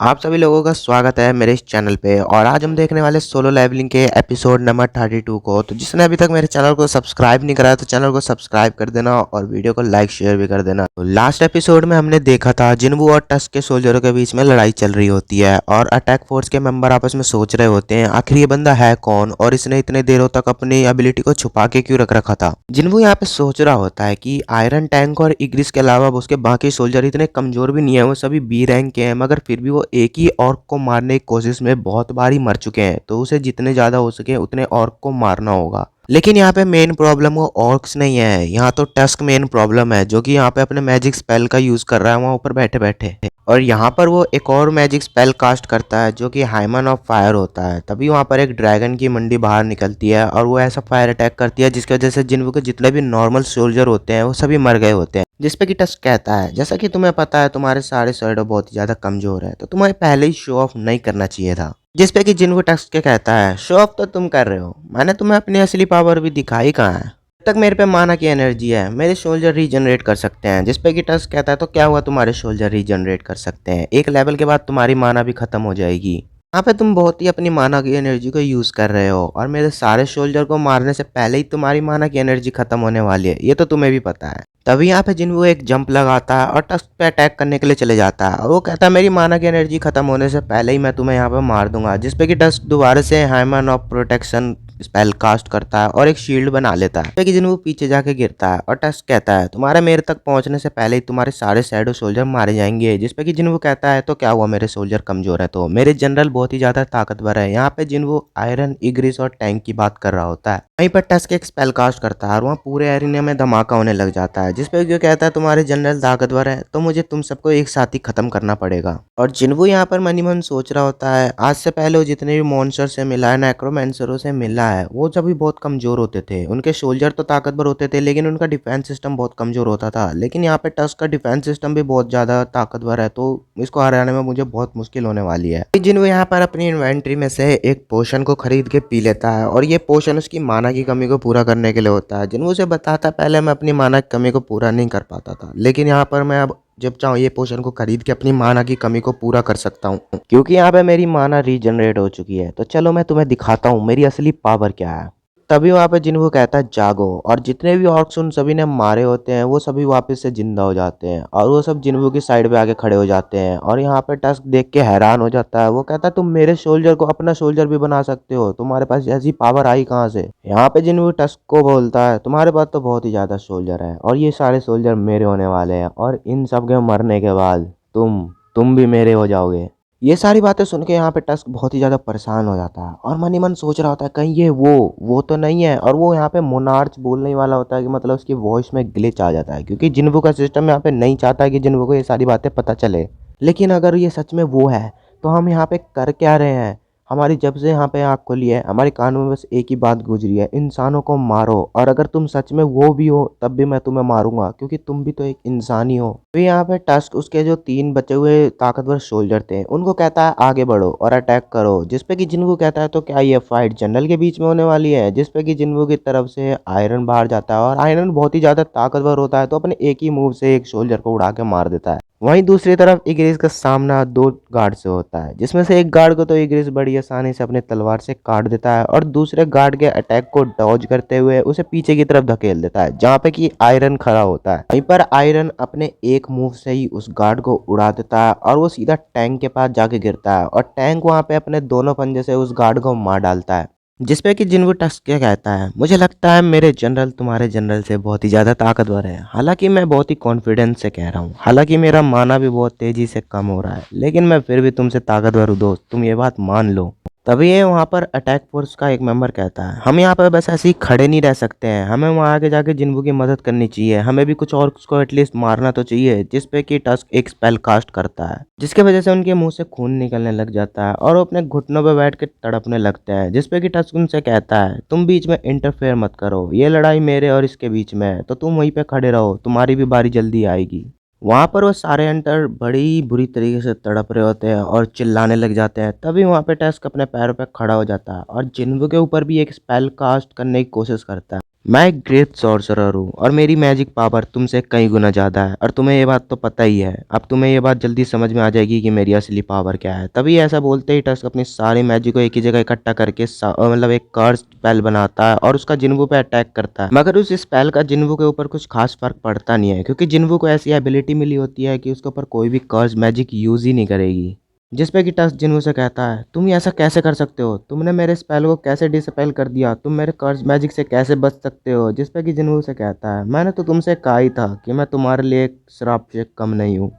आप सभी लोगों का स्वागत है मेरे इस चैनल पे। और आज हम देखने वाले सोलो लेवलिंग के एपिसोड नंबर 32 को। तो जिसने अभी तक मेरे चैनल को सब्सक्राइब नहीं करा तो चैनल को सब्सक्राइब कर देना और वीडियो को लाइक शेयर भी कर देना। तो लास्ट एपिसोड में हमने देखा था जिन्वू और टस्क के सोल्जरों के बीच में लड़ाई चल रही होती है और अटैक फोर्स के मेंबर आपस में सोच रहे होते हैं आखिर ये बंदा है कौन और इसने इतने देरों तक अपनी एबिलिटी को छुपा के क्यों रख रखा था। जिन्वू यहाँ पे सोच रहा होता है कि आयरन टैंक और इग्रिस के अलावा उसके बाकी सोल्जर इतने कमजोर भी नहीं है, वो सभी बी रैंक के हैं, मगर फिर भी वो एक ही ऑर्क को मारने की कोशिश में बहुत बार ही मर चुके हैं। तो उसे जितने ज्यादा हो सके उतने ऑर्क को मारना होगा। लेकिन यहाँ पे मेन प्रॉब्लम वो ऑर्क्स नहीं है, यहाँ तो टस्क मेन प्रॉब्लम है जो कि यहाँ पे अपने मैजिक स्पेल का यूज कर रहा है वहाँ ऊपर बैठे बैठे। और यहाँ पर वो एक और मैजिक स्पेल कास्ट करता है जो कि हाइमन ऑफ फायर होता है। तभी वहाँ पर एक ड्रैगन की मंडी बाहर निकलती है और वो ऐसा फायर अटैक करती है जिसकी वजह से जिन्वू के जितने भी नॉर्मल सोल्जर होते हैं वो सभी मर गए होते हैं। जिसपे कि टस्क कहता है जैसा कि तुम्हें पता है तुम्हारे सारे शैडो बहुत ही ज्यादा कमजोर है तो तुम्हें पहले ही शो ऑफ नहीं करना चाहिए था। जिसपे कि जिन्वू टस्क के कहता है शो ऑफ तो तुम कर रहे हो, मैंने तुम्हें अपनी असली पावर भी दिखाई कहाँ है। तक मेरे पे माना की एनर्जी है, मेरे सोल्जर रीजनरेट कर सकते हैं। जिसपे कि टस्क कहता है तो क्या हुआ तुम्हारे सोल्जर रीजनरेट कर सकते हैं, एक लेवल के बाद तुम्हारी माना भी खत्म हो जाएगी। यहाँ पे तुम बहुत ही अपनी माना की एनर्जी को यूज कर रहे हो और मेरे सारे सोल्जर को मारने से पहले ही तुम्हारी माना की एनर्जी खत्म होने वाली है, ये तो तुम्हें भी पता है। तभी यहाँ पे जिन्वू एक जंप लगाता है और टस्क पे अटैक करने के लिए चले जाता है और वो कहता है मेरी माना की एनर्जी खत्म होने से पहले ही मैं तुम्हें यहाँ पे मार दूंगा। जिसपे कि टस्क दोबारा से hymn of protection spell cast करता है और एक शील्ड बना लेता है। जिसपे कि जिन्वू पीछे जाके गिरता है और टस्क कहता है तुम्हारे मेरे तक पहुंचने से पहले ही तुम्हारे सारे शैडो सोल्जर मारे जाएंगे। जिसपे कि जिन्वू कहता है तो क्या हुआ मेरे सोल्जर कमजोर है, तो मेरे जनरल बहुत ही ज्यादा ताकतवर है। यहाँ पे जिन्वू आयरन इग्रिस और टैंक की बात कर रहा होता है। वहीं पर टस्क एक स्पेल कास्ट करता है और वहाँ पूरे एरिया में धमाका होने लग जाता है। जिसपे क्यों कहता है तुम्हारे जनरल ताकतवर है तो मुझे तुम सबको एक साथ ही खत्म करना पड़ेगा। और जिन्वू यहाँ पर मनी मन सोच रहा होता है आज से पहले वो जितने भी मॉन्स्टर से मिला है, नेक्रोमेंसरों से मिला है, वो सभी बहुत कमजोर होते थे। उनके सोल्जर तो ताकतवर होते थे लेकिन उनका डिफेंस सिस्टम बहुत कमजोर होता था। लेकिन यहाँ पे टस्क का डिफेंस सिस्टम भी बहुत ज्यादा ताकतवर है तो इसको हराने में मुझे बहुत मुश्किल होने वाली है। जिन्वू यहाँ पर अपनी इन्वेंट्री में से एक पोशन को खरीद के पी लेता है और ये पोशन उसकी माना की कमी को पूरा करने के लिए होता है। जिन्वू से बताता पहले मैं अपनी माना की कमी को पूरा नहीं कर पाता था, लेकिन यहाँ पर मैं अब जब चाहूँ ये पोशन को खरीद के अपनी माना की कमी को पूरा कर सकता हूँ क्योंकि यहाँ पे मेरी माना रीजनरेट हो चुकी है। तो चलो मैं तुम्हें दिखाता हूँ मेरी असली पावर क्या है। तभी वहाँ पे जिन्वू कहता है जागो और जितने भी ऑर्क्स उन सभी ने मारे होते हैं वो सभी वापस से जिंदा हो जाते हैं और वो सब जिन्वू की साइड पे आके खड़े हो जाते हैं। और यहाँ पे टस्क देख के हैरान हो जाता है, वो कहता है तुम मेरे सोल्जर को अपना सोल्जर भी बना सकते हो, तुम्हारे पास ऐसी पावर आई कहाँ से। यहाँ पे जिन्वू टस्क को बोलता है तुम्हारे पास तो बहुत ही ज्यादा सोल्जर है और ये सारे सोल्जर मेरे होने वाले हैं और इन सब के मरने के बाद तुम भी मेरे हो जाओगे। ये सारी बातें सुन के यहाँ पे टस्क बहुत ही ज़्यादा परेशान हो जाता है और मन ही मन सोच रहा होता है कहीं ये वो तो नहीं है। और वो यहाँ पे मोनार्च बोलने ही वाला होता है कि मतलब उसकी वॉइस में ग्लिच आ जाता है क्योंकि जिन्वू का सिस्टम यहाँ पे नहीं चाहता कि जिन्वू को ये सारी बातें पता चले। लेकिन अगर ये सच में वो है तो हम यहाँ पे कर क्या रहे हैं। हमारी जब से यहाँ पे आँख खुली है हमारे कानों में बस एक ही बात गुजरी है, इंसानों को मारो। और अगर तुम सच में वो भी हो तब भी मैं तुम्हें मारूंगा क्योंकि तुम भी तो एक इंसान ही हो। तो यहाँ पे टस्क उसके जो 3 बचे हुए ताकतवर सोल्जर थे उनको कहता है आगे बढ़ो और अटैक करो। जिसपे कि जिन्वू कहता है तो क्या ये फाइट जनरल के बीच में होने वाली है। जिसपे कि जिन्वू की तरफ से आयरन बाहर जाता है और आयरन बहुत ही ज्यादा ताकतवर होता है तो अपने एक ही मूव से एक सोल्जर को उड़ा के मार देता है। वहीं दूसरी तरफ इग्रिस का सामना 2 गार्ड से होता है जिसमें से एक गार्ड को तो इग्रिस बड़ी आसानी से अपने तलवार से काट देता है और दूसरे गार्ड के अटैक को डॉज करते हुए उसे पीछे की तरफ धकेल देता है जहाँ पे कि आयरन खड़ा होता है। वहीं पर आयरन अपने एक मूव से ही उस गार्ड को उड़ा देता है और वो सीधा टैंक के पास जाके गिरता है और टैंक वहाँ पे अपने दोनों पंजे से उस गार्ड को मार डालता है। जिसपे कि जिन्वू टस्क क्या कहता है मुझे लगता है मेरे जनरल तुम्हारे जनरल से बहुत ही ज्यादा ताकतवर है। हालांकि मैं बहुत ही कॉन्फिडेंस से कह रहा हूँ, हालांकि मेरा माना भी बहुत तेजी से कम हो रहा है लेकिन मैं फिर भी तुमसे ताकतवर हूँ दोस्त, तुम ये बात मान लो। तभी ये वहाँ पर अटैक फोर्स का एक मेंबर कहता है हम यहाँ पर बस ऐसे ही खड़े नहीं रह सकते हैं, हमें वहाँ आगे जाके जिन्वू की मदद करनी चाहिए, हमें भी कुछ और उसको एटलीस्ट मारना तो चाहिए। जिसपे कि टस्क एक स्पेल कास्ट करता है जिसके वजह से उनके मुंह से खून निकलने लग जाता है और वो अपने घुटनों पर बैठ के तड़पने लगते हैं। जिसपे कि टस्क उनसे कहता है तुम बीच में इंटरफेयर मत करो, ये लड़ाई मेरे और इसके बीच में है तो तुम वहीं पे खड़े रहो, तुम्हारी भी बारी जल्दी आएगी। वहां पर वो सारे हंटर बड़ी बुरी तरीके से तड़प रहे होते हैं और चिल्लाने लग जाते हैं। तभी वहां पे टस्क अपने पैरों पे खड़ा हो जाता है और जिन्वू के ऊपर भी एक स्पेल कास्ट करने की कोशिश करता है। मैं एक ग्रेट सॉर्सरर हूँ और मेरी मैजिक पावर तुमसे कई गुना ज़्यादा है और तुम्हें ये बात तो पता ही है। अब तुम्हें ये बात जल्दी समझ में आ जाएगी कि मेरी असली पावर क्या है। तभी ऐसा बोलते ही टस्क अपनी सारी मैजिक को एक ही जगह इकट्ठा करके मतलब एक कर्स स्पेल बनाता है और उसका जिन्वू पे अटैक करता है। मगर उस स्पेल का जिन्वू के ऊपर कुछ खास फर्क पड़ता नहीं है, क्योंकि जिन्वू को ऐसी एबिलिटी मिली होती है कि उसके ऊपर कोई भी कर्स मैजिक यूज़ ही नहीं करेगी। जिस पे कि टस जिन्हों से कहता है, तुम ये ऐसा कैसे कर सकते हो, तुमने मेरे स्पेल को कैसे डिसपेल कर दिया, तुम मेरे कर्ज मैजिक से कैसे बच सकते हो। जिस पे कि जिन्हों से कहता है, मैंने तो तुमसे कहा ही था कि मैं तुम्हारे लिए एक श्राप से कम नहीं हूँ।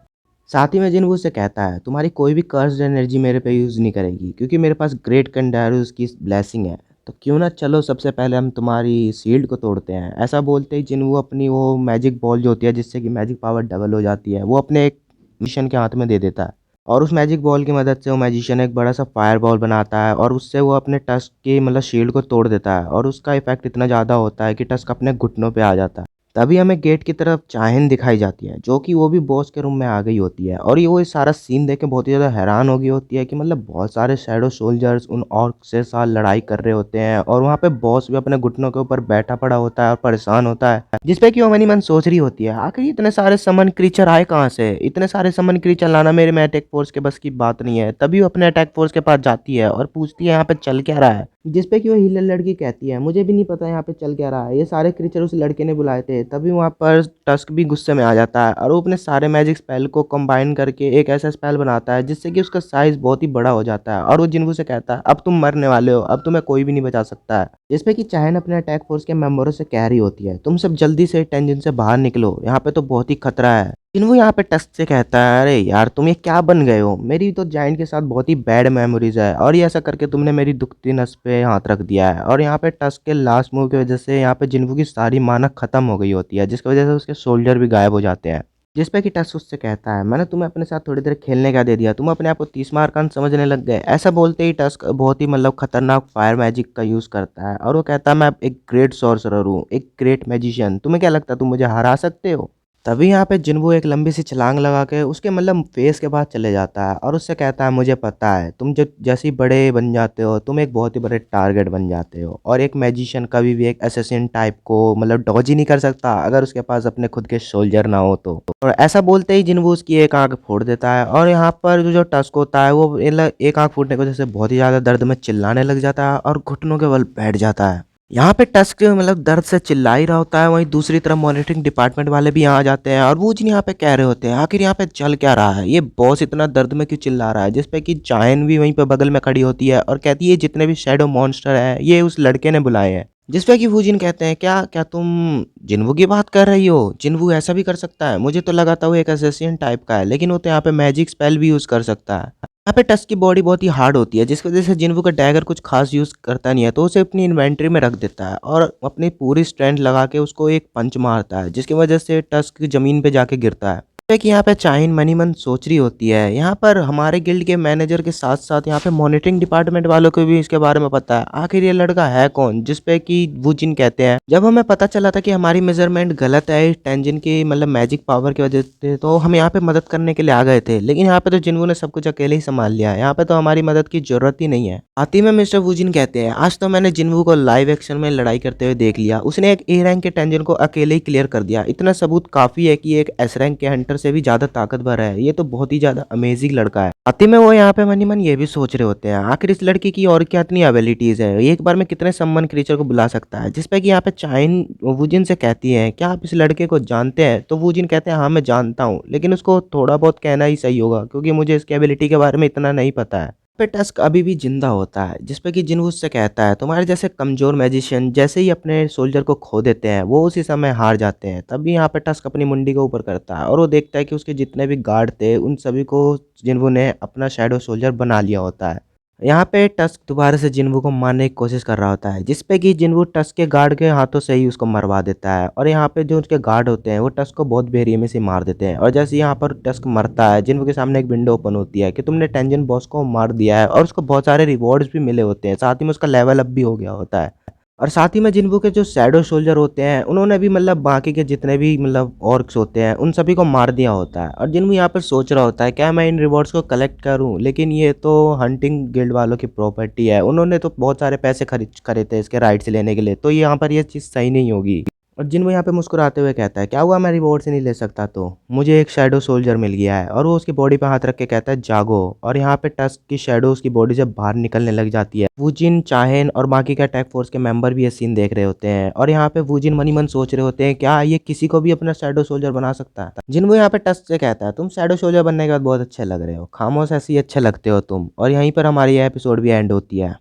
साथ ही में जिन्हों से कहता है, तुम्हारी कोई भी कर्ज एनर्जी मेरे पे यूज़ नहीं करेगी, क्योंकि मेरे पास ग्रेट कंडारूज की ब्लेसिंग है। तो क्यों ना चलो सबसे पहले हम तुम्हारी शील्ड को तोड़ते हैं। ऐसा बोलते ही जिन्हों अपनी वो मैजिक बॉल जो होती है जिससे कि मैजिक पावर डबल हो जाती है, वो अपने एक मिशन के हाथ में दे देता है। और उस मैजिक बॉल की मदद से वो मैजिशियन एक बड़ा सा फायर बॉल बनाता है और उससे वो अपने टस्क की मतलब शील्ड को तोड़ देता है और उसका इफेक्ट इतना ज़्यादा होता है कि टस्क अपने घुटनों पे आ जाता है। तभी हमें गेट की तरफ चाहिन दिखाई जाती है, जो कि वो भी बॉस के रूम में आ गई होती है और ये वो सारा सीन देख के बहुत ही ज़्यादा हैरान हो गई होती है कि मतलब बहुत सारे शैडो सोल्जर्स उन ऑर्क से साथ लड़ाई कर रहे होते हैं और वहाँ पे बॉस भी अपने घुटनों के ऊपर बैठा पड़ा होता है और परेशान होता है। जिसपे कि वो मन ही मन सोच रही होती है, आखिर इतने सारे समन क्रीचर आए कहाँ से, इतने सारे समन क्रीचर लाना मेरे में अटैक फोर्स के बस की बात नहीं है। तभी वो अपने अटैक फोर्स के पास जाती है और पूछती है यहाँ पे चल क्या रहा है। जिसपे कि वो हीलर लड़की कहती है, मुझे भी नहीं पता यहाँ पे चल क्या रहा है, ये सारे क्रीचर उस लड़के ने बुलाए थे। तभी वहाँ पर टस्क भी गुस्से में आ जाता है और वो अपने सारे मैजिक स्पेल को कंबाइन करके एक ऐसा स्पेल बनाता है जिससे कि उसका साइज बहुत ही बड़ा हो जाता है और वो जिन्वू से कहता है, अब तुम मरने वाले हो, अब तुम्हें कोई भी नहीं बचा सकता है। जिसपे कि चाहन अपने अटैक फोर्स के मेंबरों से कह रही होती है, तुम सब जल्दी से टेंशन से बाहर निकलो, यहाँ पे तो बहुत ही खतरा है। जिन्वू यहाँ पे टस्क से कहता है, अरे यार तुम ये क्या बन गए हो, मेरी तो जाइंट के साथ बहुत ही बैड मेमोरीज है और ये ऐसा करके तुमने मेरी दुखती नस पे हाथ रख दिया है। और यहाँ पे टस्क के लास्ट मूव की वजह से यहाँ पे जिन्वू की सारी माना खत्म हो गई होती है, जिसकी वजह से उसके सोल्जर भी गायब हो जाते हैं। जिस पे कि टस्क उससे कहता है, मैंने तुम्हें अपने साथ थोड़ी देर खेलने का दे दिया, तुम अपने आप को 30 मार्कान समझने लग गए। ऐसा बोलते ही टस्क बहुत ही मतलब खतरनाक फायर मैजिक का यूज करता है और वो कहता है, मैं एक ग्रेट सॉर्सरर हूँ, एक ग्रेट मैजिशियन, तुम्हें क्या लगता है तुम मुझे हरा सकते हो। तभी यहाँ पे जिन्वू एक लंबी सी छलांग लगा के उसके मतलब फेस के पास चले जाता है और उससे कहता है, मुझे पता है तुम जब जैसे ही बड़े बन जाते हो तुम एक बहुत ही बड़े टारगेट बन जाते हो और एक मैजिशियन कभी भी एक असैसिन टाइप को मतलब डॉज ही नहीं कर सकता अगर उसके पास अपने खुद के सोल्जर ना हो तो। और ऐसा बोलते ही जिन्वू उसकी एक आंख फोड़ देता है और यहाँ पर जो टस्क होता है वो एक आंख फूटने की वजह से बहुत ही ज़्यादा दर्द में चिल्लाने लग जाता है और घुटनों के बल बैठ जाता है। यहाँ पे टस्क मतलब दर्द से चिल्ला ही रहा होता है, वहीं दूसरी तरफ मॉनिटरिंग डिपार्टमेंट वाले भी यहाँ आ जाते हैं और वो जिन यहाँ पे कह रहे होते हैं, आखिर यहाँ पे चल क्या रहा है, ये बॉस इतना दर्द में क्यों चिल्ला रहा है। जिस पे कि चायन भी वहीं पे बगल में खड़ी होती है और कहती है, जितने भी शैडो मॉन्स्टर है ये उस लड़के ने बुलाए हैं। जिस पे कि वूजिन कहते हैं, क्या क्या तुम जिन्वू की बात कर रही हो, जिन्वू ऐसा भी कर सकता है, मुझे तो लगा था वो एक असेसियन टाइप का है, लेकिन वो तो यहाँ पे मैजिक स्पेल भी यूज कर सकता है। यहाँ पे टस्क की बॉडी बहुत ही हार्ड होती है, जिसकी वजह से जिन्वू का डैगर कुछ खास यूज करता नहीं है, तो उसे अपनी इन्वेंटरी में रख देता है और अपनी पूरी स्ट्रेंथ लगा के उसको एक पंच मारता है, जिसकी वजह से टस्क जमीन पे जाके गिरता है। कि यहाँ पे चाइन मनी मन सोच रही होती है, यहाँ पर हमारे गिल्ड के मैनेजर के साथ साथ यहाँ पे मॉनिटरिंग डिपार्टमेंट वालों को भी इसके बारे में पता है, आखिर ये लड़का है कौन। जिस पे कि वूजिन कहते हैं, जब हमें पता चला था कि हमारी मेजरमेंट गलत है इस टेंजन की मतलब मैजिक पावर की वजह से, तो हम यहाँ पे मदद करने के लिए आ गए थे, लेकिन यहाँ पे तो जिन्वू ने सब कुछ अकेले ही संभाल लिया है, यहाँ पे तो हमारी मदद की जरूरत ही नहीं है। आती में मिस्टर वूजिन कहते हैं, आज तो मैंने जिन्वू को लाइव एक्शन में लड़ाई करते हुए देख लिया, उसने एक ए रैंक के टेंजन को अकेले ही क्लियर कर दिया, इतना सबूत काफी है कि एक एस रैंक के हंटर से भी ज्यादा ताकतवर है, ये तो बहुत ही ज्यादा अमेजिंग लड़का है। आती में वो यहाँ पे मन ही मन ये भी सोच रहे होते हैं, आखिर इस लड़की की और क्या इतनी एबिलिटीज है, ये एक बार में कितने सम्मन क्रीचर को बुला सकता है। जिसपे कि यहाँ पे चाइन वूजिन से कहती है, क्या आप इस लड़के को जानते हैं। तो वूजिन कहते हैं, हाँ मैं जानता हूँ, लेकिन उसको थोड़ा बहुत कहना ही सही होगा क्योंकि मुझे इसकी एबिलिटी के बारे में इतना नहीं पता है। पे टस्क अभी भी जिंदा होता है, जिसपे कि जिन्वू उससे कहता है, तुम्हारे जैसे कमजोर मैजिशियन जैसे ही अपने सोल्जर को खो देते हैं वो उसी समय हार जाते हैं। तब भी यहाँ पे टस्क अपनी मुंडी को ऊपर करता है और वो देखता है कि उसके जितने भी गार्ड थे उन सभी को जिन्वू ने अपना शैडो सोल्जर बना लिया होता है। यहाँ पे टस्क दोबारा से जिन्वू को मारने की कोशिश कर रहा होता है, जिसपे कि जिन्वू टस्क के गार्ड के हाथों से ही उसको मरवा देता है और यहाँ पे जो उसके गार्ड होते हैं वो टस्क को बहुत बेरहमी से मार देते हैं। और जैसे यहाँ पर टस्क मरता है, जिन्वू के सामने एक विंडो ओपन होती है कि तुमने टेंजन बॉस को मार दिया है और उसको बहुत सारे रिवॉर्ड्स भी मिले होते हैं, साथ ही में उसका लेवल अप भी हो गया होता है। और साथ ही में जिन्बू के जो शैडो सोल्जर होते हैं उन्होंने भी मतलब बाकी के जितने भी मतलब ऑर्क्स होते हैं उन सभी को मार दिया होता है। और जिन्बू यहाँ पर सोच रहा होता है क्या मैं इन रिवॉर्ड्स को कलेक्ट करूं, लेकिन ये तो हंटिंग गिल्ड वालों की प्रॉपर्टी है, उन्होंने तो बहुत सारे पैसे खरीद करे थे इसके राइट्स लेने के लिए, तो यहाँ पर ये चीज़ सही नहीं होगी। और जिन्बू यहाँ पे मुस्कुराते हुए कहता है क्या हुआ, मैं रिवॉर्ड से नहीं ले सकता, तो मुझे एक शैडो सोल्जर मिल गया है। और वो उसकी बॉडी पे हाथ रख के कहता है जागो। और यहाँ पे टस्क की शैडो उसकी बॉडी से बाहर निकलने लग जाती है। वूजिन, चाहेन और बाकी के अटैक फोर्स के मेंबर भी ये सीन देख रहे होते हैं। और यहाँ पे वूजिन मनी मन सोच रहे होते हैं क्या ये किसी को भी अपना शैडो सोल्जर बना सकता है। जिन्बू यहाँ पे टस्क से कहता है तुम शैडो सोल्जर बनने के बाद बहुत अच्छे लग रहे हो, खामोश ऐसे ही अच्छे लगते हो तुम। और यहीं पर हमारी यह एपिसोड भी एंड होती है।